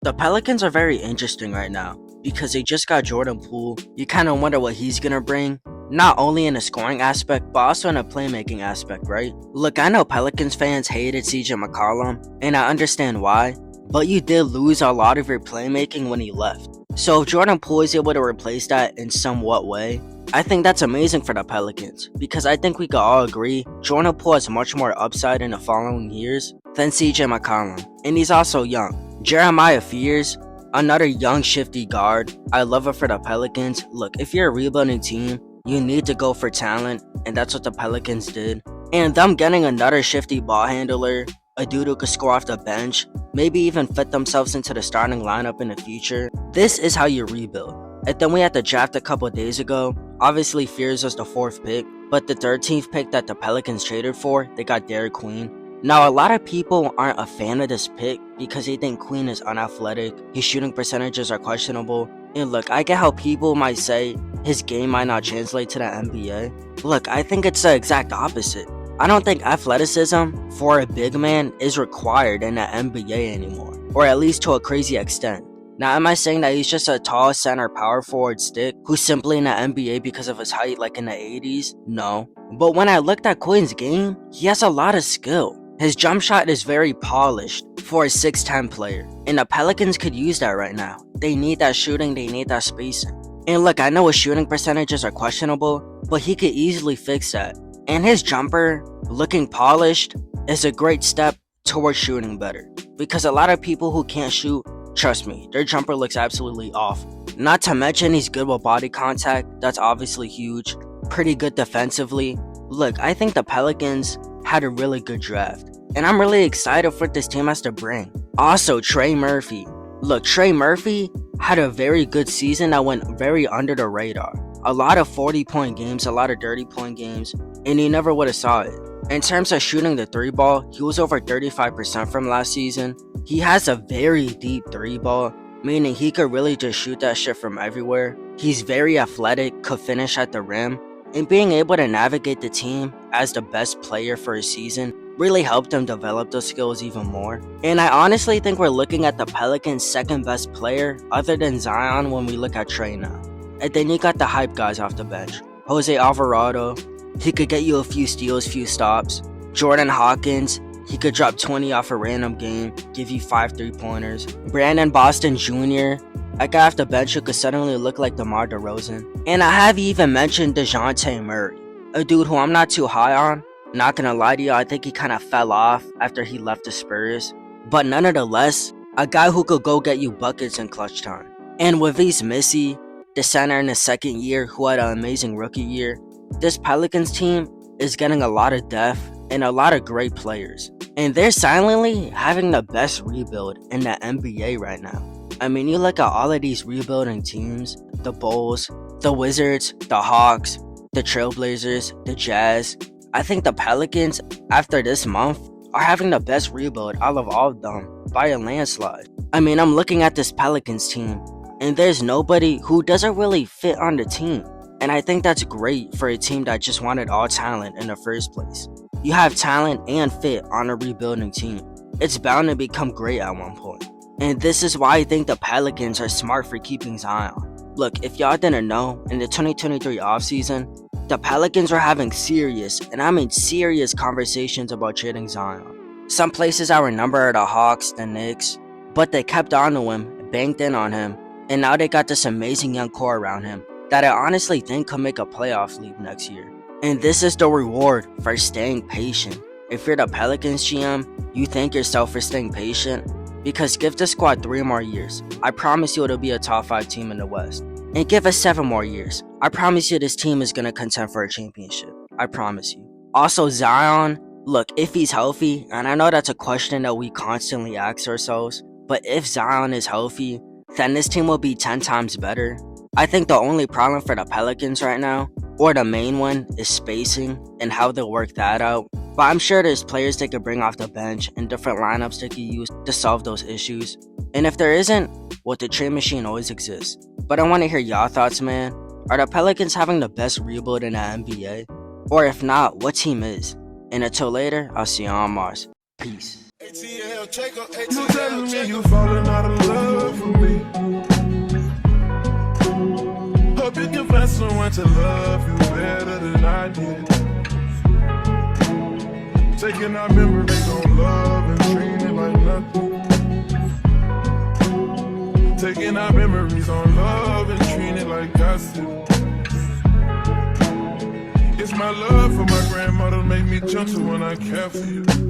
The Pelicans are very interesting right now because they just got Jordan Poole. You kind of wonder what he's gonna bring, not only in a scoring aspect, but also in a playmaking aspect, right? Look, I know Pelicans fans hated CJ McCollum, and I understand why, but you did lose a lot of your playmaking when he left. So if Jordan Poole is able to replace that in somewhat way, I think that's amazing for the Pelicans, because I think we could all agree Jordan Poole has much more upside in the following years than CJ McCollum, and he's also young. Jeremiah Fears, another young shifty guard. I love it for the Pelicans. Look, if you're a rebuilding team, you need to go for talent, and that's what the Pelicans did. And them getting another shifty ball handler, a dude who could score off the bench, maybe even fit themselves into the starting lineup in the future. This is how you rebuild. And then we had the draft a couple days ago. Obviously, Fears was the 4th pick, but the 13th pick that the Pelicans traded for, they got Derek Queen. Now, a lot of people aren't a fan of this pick because they think Queen is unathletic, his shooting percentages are questionable, and look, I get how people might say his game might not translate to the NBA. Look, I think it's the exact opposite. I don't think athleticism for a big man is required in the NBA anymore, or at least to a crazy extent. Now, am I saying that he's just a tall center power forward stick who's simply in the NBA because of his height like in the 80s? No. But when I looked at Quinn's game, he has a lot of skill. His jump shot is very polished for a 6'10 player, and the Pelicans could use that right now. They need that shooting, they need that spacing. And look, I know his shooting percentages are questionable, but he could easily fix that. And his jumper, looking polished, is a great step towards shooting better. Because a lot of people who can't shoot, trust me, their jumper looks absolutely off. Not to mention he's good with body contact, that's obviously huge. Pretty good defensively. Look, I think the Pelicans had a really good draft, and I'm really excited for what this team has to bring. Also, Trey Murphy. Look, Trey Murphy had a very good season that went very under the radar. A lot of 40-point games, a lot of dirty point games, and you never would have saw it. In terms of shooting the 3 ball, he was over 35% from last season. He has a very deep 3 ball, meaning he could really just shoot that shit from everywhere. He's very athletic, could finish at the rim, and being able to navigate the team as the best player for a season really helped him develop those skills even more. And I honestly think we're looking at the Pelicans' 2nd best player other than Zion when we look at Trey now. And then you got the hype guys off the bench. Jose Alvarado, he could get you a few steals, few stops. Jordan Hawkins, he could drop 20 off a random game, give you 5 3-pointers. Brandon Boston Jr., a guy off the bench who could suddenly look like DeMar DeRozan. And I have even mentioned DeJounte Murray, a dude who I'm not too high on. Not gonna lie to you, I think he kind of fell off after he left the Spurs. But nonetheless, a guy who could go get you buckets in clutch time. And with V's Missy, the center in his 2nd year who had an amazing rookie year, this Pelicans team is getting a lot of depth and a lot of great players. And they're silently having the best rebuild in the NBA right now. I mean, you look at all of these rebuilding teams, the Bulls, the Wizards, the Hawks, the Trailblazers, the Jazz. I think the Pelicans, after this month, are having the best rebuild out of all of them by a landslide. I mean, I'm looking at this Pelicans team, and there's nobody who doesn't really fit on the team. And I think that's great for a team that just wanted all talent in the first place. You have talent and fit on a rebuilding team. It's bound to become great at one point. And this is why I think the Pelicans are smart for keeping Zion. Look, if y'all didn't know, in the 2023 offseason, the Pelicans were having serious, and I mean serious conversations about trading Zion. Some places I remember are the Hawks, the Knicks, but they kept on to him, banked in on him, and now they got this amazing young core around him that I honestly think could make a playoff leap next year. And this is the reward for staying patient. If you're the Pelicans GM, you thank yourself for staying patient, because give the squad 3 more years. I promise you it'll be a top 5 team in the West. And give us 7 more years. I promise you this team is going to contend for a championship. I promise you. Also, Zion, look, if he's healthy, and I know that's a question that we constantly ask ourselves, but if Zion is healthy, then this team will be 10 times better. I think the only problem for the Pelicans right now, or the main one, is spacing and how they'll work that out. But I'm sure there's players they could bring off the bench and different lineups they could use to solve those issues. And if there isn't, well, the trade machine always exists. But I want to hear y'all thoughts, man. Are the Pelicans having the best rebuild in the NBA? Or if not, what team is? And until later, I'll see you on Mars. Peace. You telling me you falling out of love for me. Hope you can find someone to love you better than I did. Taking our memories on love and treating it like nothing. Taking our memories on love and treating it like gossip. It's my love for my grandmother make me gentle when I care for you.